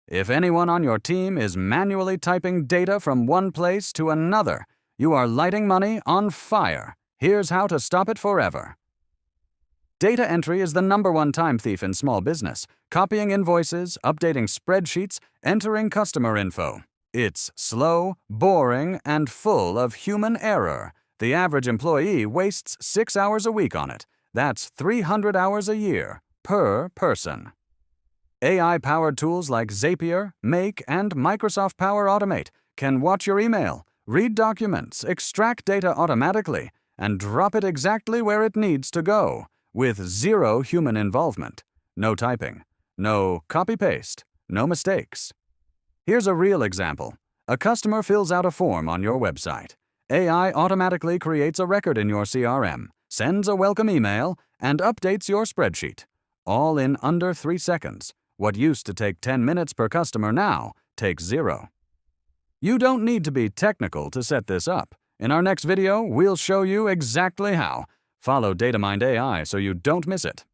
If anyone on your team is manually typing data from one place to another, you are lighting money on fire. Here's how to stop it forever. Data entry is the #1 time thief in small business. Copying invoices, updating spreadsheets, entering customer info. It's slow, boring, and full of human error. The average employee wastes 6 hours a week on it. That's 300 hours a year per person. AI-powered tools like Zapier, Make, and Microsoft Power Automate can watch your email, read documents, extract data automatically, and drop it exactly where it needs to go, with zero human involvement. No typing, no copy-paste, no mistakes. Here's a real example. A customer fills out a form on your website. AI automatically creates a record in your CRM, sends a welcome email, and updates your spreadsheet, all in under 3 seconds. What used to take 10 minutes per customer now takes 0. You don't need to be technical to set this up. In our next video, we'll show you exactly how. Follow DataMind AI so you don't miss it.